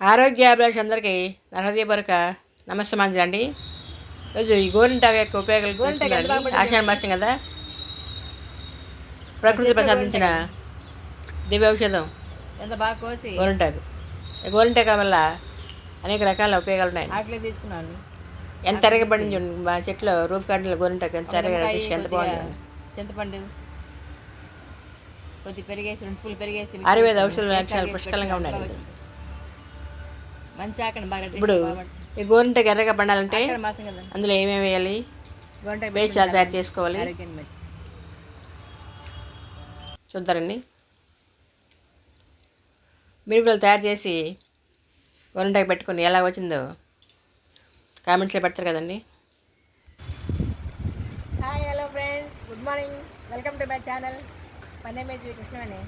ఆరోగ్యాభిలాష అందరికీ నా హృదయపూర్వక నమస్సమాంజలి అండి. ఈరోజు ఈ గోరింటాకు యొక్క ఉపయోగాలు తెలుసుకుందామండి. ఆషాఢ మాసం కదా, ప్రకృతి ప్రసాదించిన దివ్య ఔషధం ఎంత బాగా కోసి గోరింటాకు. గోరింటాకు వల్ల అనేక రకాల ఉపయోగాలు ఉన్నాయి. ఆకలి తీసుకున్నాను. ఎంత ఎరగబడింది మా చెట్లో రూపకాండలో గోరింటాకు ఎంత ఎరగబడి ఎంత బాగుంది. చింతపండు కొద్ది పెరిగేసి 2 స్పూన్లు పెరిగేసి ఆయుర్వేద ఔషధ లక్షణాలు పుష్కలంగా ఉన్నాయి. మంచి ఆకలి బాగా. ఇప్పుడు ఈ గోరింటాకు ఎర్రగా పండాలంటే అందులో ఏమేమి వేయాలి, బేస్ చాలా తయారు చేసుకోవాలి చూద్దారండి. మిరుగులు తయారు చేసి గోరింటాకు పెట్టుకుని ఎలా వచ్చిందో కామెంట్స్లో పెడతారు కదండి. Hi, hello friends, good morning, welcome to my channel. My name is Krishnaveni.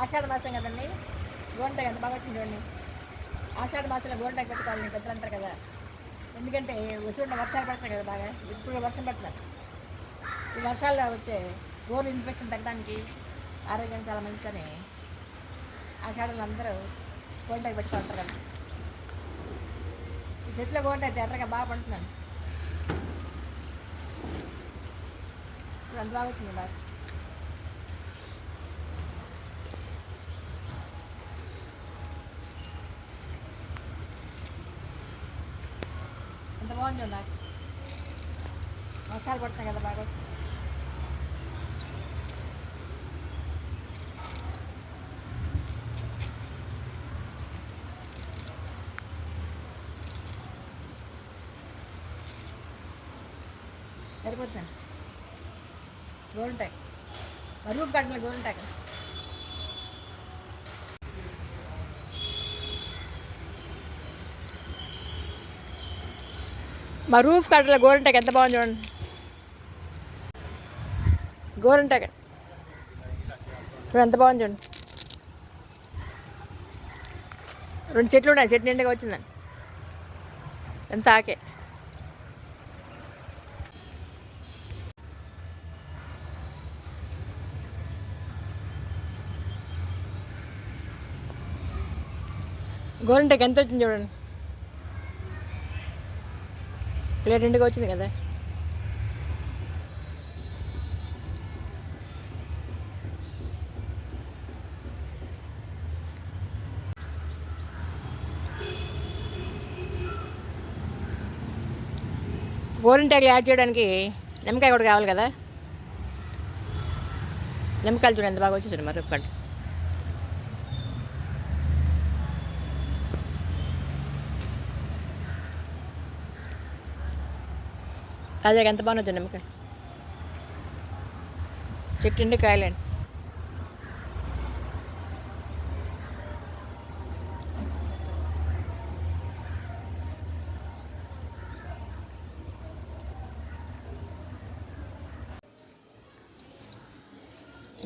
Ashadha మాసం కదండి, గోరింటాకు ఎంత బాగా వచ్చింది చూడండి. ఆషాఢ మాసంలో గోరింటాకు పెట్టుకోవాలని పెద్దలు అంటారు కదా. ఎందుకంటే వచ్చి వర్షాలు పడతాయి కదా బాగా. ఇప్పుడు వర్షం పడుతున్నారు. ఈ వర్షాల్లో వచ్చే గోరు ఇన్ఫెక్షన్ తగ్గడానికి ఆరోగ్యం చాలా మంచిదని ఆషాఢంలో అందరూ గోరింటాకు పెట్టుకుంటారు కదా. ఈ చెట్లో గోరింటాకు ఎర్రగా బాగా పండుతున్నాను. ఇప్పుడు అంత బాగా వచ్చింది బాగా. ఎంత బాగుంది నాకు. వర్షాలు పడుతున్నాయి కదా బాగా. సరిపోతుంది గోరింటాకు. రూప్ కట్టలు గోరింటాకు. మా రూఫ్ కట్టలో గోరింటాకు ఎంత బాగుంది చూడండి. గోరింటాకు ఎంత బాగుంది చూడండి. 2 చెట్లు ఉన్నాయి, చెట్టు నిండుగా వచ్చిందండి. ఎంత ఆకే. గోరింటాకు ఎంత వచ్చింది చూడండి. ప్లేట్ నిండుగా వచ్చింది కదా. గోరింటాకులు యాడ్ చేయడానికి నిమ్మకాయ కూడా కావాలి కదా. నిమ్మకాయలు చూడండి ఎంత బాగా వచ్చేసాడు మరి రూపకండి. తాజాగా ఎంత బాగుంది నిమ్మకాయ. చెట్టు కాయలండి.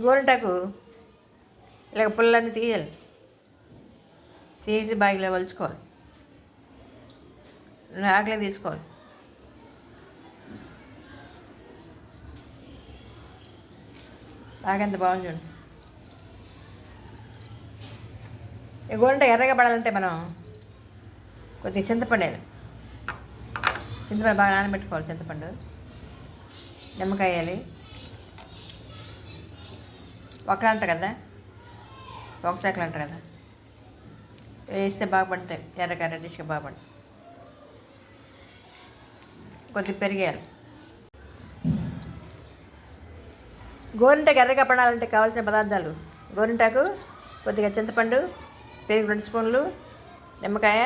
గోరింటాకు ఇలాగ పుల్లన్నీ తీయాలి. తీసి బాగిలో వలుచుకోవాలి. ఆకలే తీసుకోవాలి. బాగంత బాగుంది చూడండి. ఈ గోరింటాకు ఎర్రగా పడాలంటే మనం కొద్దిగా చింతపండు వేయాలి. చింతపండు బాగా నానబెట్టుకోవాలి. చింతపండు, నిమ్మకాయ వేయాలి. ఒకలు అంటారు కదా, ఒకసాకలు అంటారు కదా, వేస్తే బాగా పండుతాయి. ఎర్రగా రెడ్డిష్గా బాగా పండుతాయి. కొద్దిగా పెరిగేయాలి. గోరింటాకు ఎర్రగా పడాలంటే కావాల్సిన పదార్థాలు: గోరింటాకు, కొద్దిగా చింతపండు, పెరుగు 2 స్పూన్లు, నిమ్మకాయ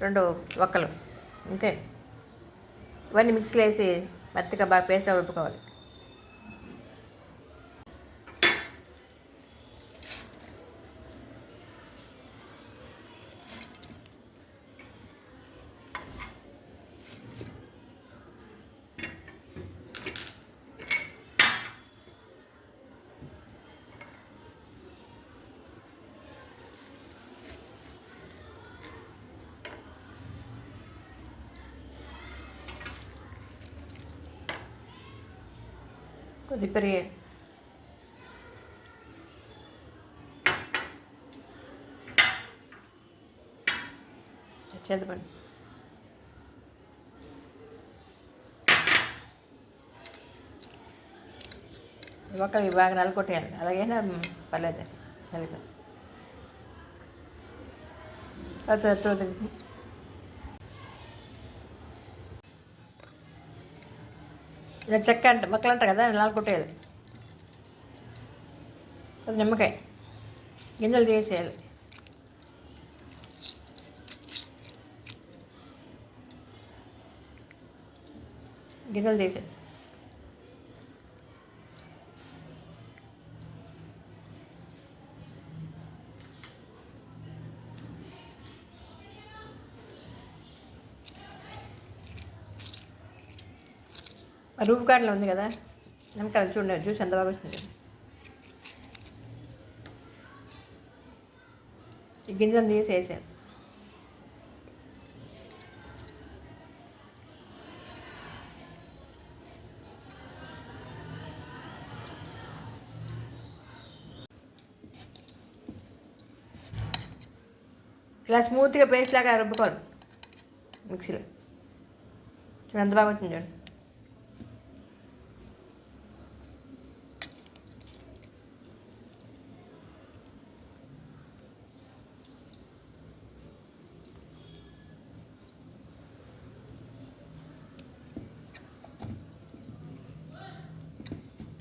2 ఒక్కలు, అంతే. ఇవన్నీ మిక్సీలో వేసి మెత్తగా బాగా పేస్ట్గా రుబ్బుకోవాలి. కొద్ది పెరిగే చింతపండు ఒక్కరికి బాగా నలుకొట్టేయాలి, అలాగైనా పర్లేదు నలుగు. తర్వాత ఇలా చెక్క అంటే మొక్కలు అంటారు కదా, నలుకొట్టేయాలి. కొంచెం నిమ్మకాయ గింజలు తీసేయాలి. గింజలు తీసేయాలి. రూఫ్ గార్డెన్లో ఉంది కదా నిమ్మకాయలు, చూడండి జ్యూస్ ఎంత బాగా వచ్చింది. ఈ గింజలు తీసి వేసాను. ఇలా స్మూత్గా పేస్ట్ లాగా రుబ్బుకోరు మిక్సీలో. చూడండి ఎంత బాగా వచ్చింది చూడండి.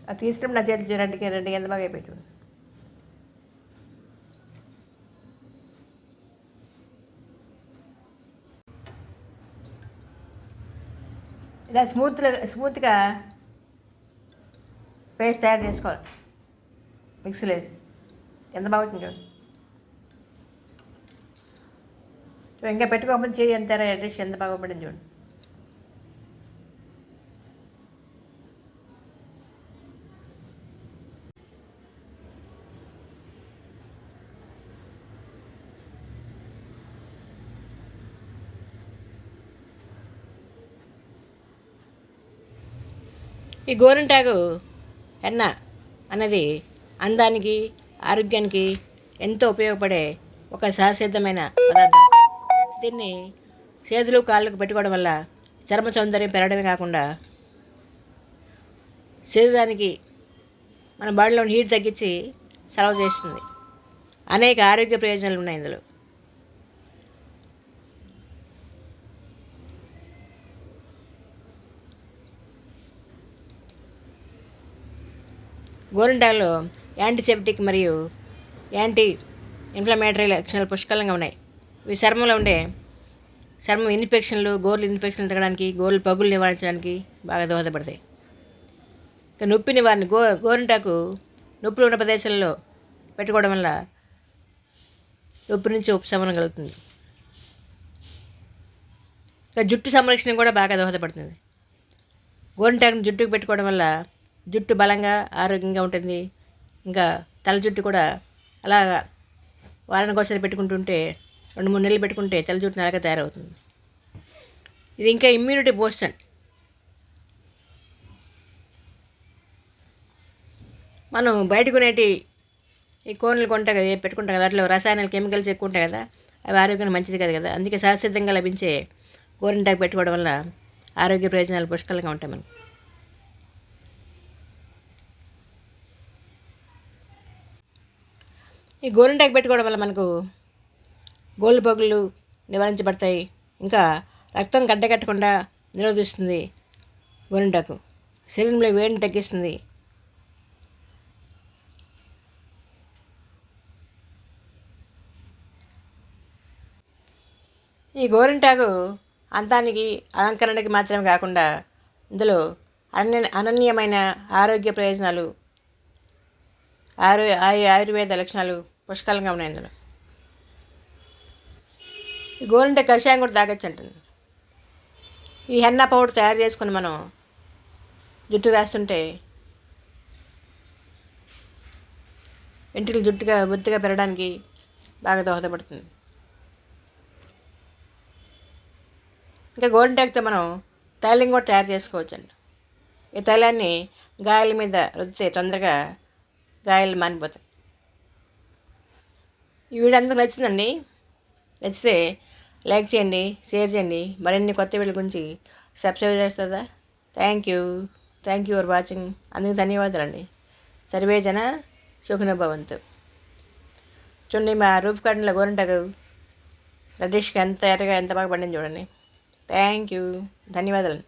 అది తీసుకున్నప్పుడు నా చేతులు రెండు ఎంత బాగా అయిపోయి చూడండి. ఇలా స్మూత్గా పేస్ట్ తయారు చేసుకోవాలి మిక్సీలో వేసి. ఎంత బాగా వచ్చింది చూడండి. ఇంకా పెట్టుకోకపోతే చేయి ఎంత డిష్ ఎంత బాగా పడింది చూడండి. ఈ గోరింటాకు హెన్న అన్నది అందానికి ఆరోగ్యానికి ఎంతో ఉపయోగపడే ఒక సహసిద్ధమైన పదార్థం. దీన్ని చేతులు కాళ్ళకు పెట్టుకోవడం వల్ల చర్మ సౌందర్యం పెరగడమే కాకుండా శరీరానికి మన బాడీలోని హీట్ తగ్గించి సలవ చేస్తుంది. అనేక ఆరోగ్య ప్రయోజనాలు ఉన్నాయి ఇందులో. గోరింటాకులో యాంటీసెప్టిక్ మరియు యాంటీ ఇన్ఫ్లమేటరీ లక్షణాలు పుష్కలంగా ఉన్నాయి. ఇవి చర్మం ఇన్ఫెక్షన్లు, గోర్లు ఇన్ఫెక్షన్లు తగ్గడానికి, గోర్లు పగులు నివారించడానికి బాగా దోహదపడతాయి. ఇక నొప్పి నివారణ గోరింటాకు నొప్పులు ఉన్న ప్రదేశాల్లో పెట్టుకోవడం వల్ల నొప్పి నుంచి ఉపశమనం కలుగుతుంది. ఇక జుట్టు సంరక్షణ కూడా బాగా దోహదపడుతుంది. గోరింటాకును జుట్టుకు పెట్టుకోవడం వల్ల జుట్టు బలంగా ఆరోగ్యంగా ఉంటుంది. ఇంకా తల జుట్టు కూడా అలాగా వారానికి ఒకసారి పెట్టుకుంటుంటే 2-3 నెలలు పెట్టుకుంటే తల జుట్టు నల్లగా తయారవుతుంది. ఇది ఇంకా ఇమ్యూనిటీ బూస్టర్. మనం బయట కొనేటి ఈ కోన్లు కొంటాం కదా, పెట్టుకుంటాం కదా, అట్లా రసాయనాలు కెమికల్స్ ఎక్కువ ఉంటాయి కదా, అవి ఆరోగ్యానికి మంచిది కాదు కదా. అందుకే సహసిద్ధంగా లభించే గోరింటాకు పెట్టుకోవడం వల్ల ఆరోగ్య ప్రయోజనాలు పుష్కలంగా ఉంటాయి మనకు. ఈ గోరింటాకు పెట్టుకోవడం వల్ల మనకు గోళ్ళు పగుళ్ళు నివారించబడతాయి. ఇంకా రక్తం గడ్డకట్టకుండా నిరోధిస్తుంది. గోరింటాకు శరీరంలో వేడిని తగ్గిస్తుంది. ఈ గోరింటాకు అంతానికి అలంకరణకి మాత్రమే కాకుండా ఇందులో అనన్యమైన ఆరోగ్య ప్రయోజనాలు, ఆయుర్వేద లక్షణాలు పుష్కలంగా ఉన్నాయి ఇందులో. ఈ గోరింటాకు కషాయం కూడా తాగొచ్చు అంటుంది. ఈ హెన్నా పౌడర్ తయారు చేసుకుని మనం జుట్టు రాస్తుంటే వెంట్రుకలు జుట్టుగా బొత్తిగా పెరగడానికి బాగా దోహదపడుతుంది. ఇంకా గోరింటాకుతో మనం తైలం కూడా తయారు చేసుకోవచ్చండి. ఈ తైలాన్ని గాయాల మీద రుద్దితే తొందరగా గాయాలు మానిపోతాయి. ఈ వీడియో అందరికి నచ్చిందండి. నచ్చితే లైక్ చేయండి, షేర్ చేయండి. మరిన్ని కొత్త వీడియోల గురించి సబ్స్క్రైబ్ చేస్తుందా? Thank you for watching. అందుకు ధన్యవాదాలండి. సర్వే జన సుఖినో భవంతు. చూడండి మా రూఫ్ గార్డెన్లో గోరింటాకు రెడ్డిష్గా ఎంత ఎర్రగా ఎంత బాగా పండింది చూడండి. థ్యాంక్ యూ, ధన్యవాదాలు.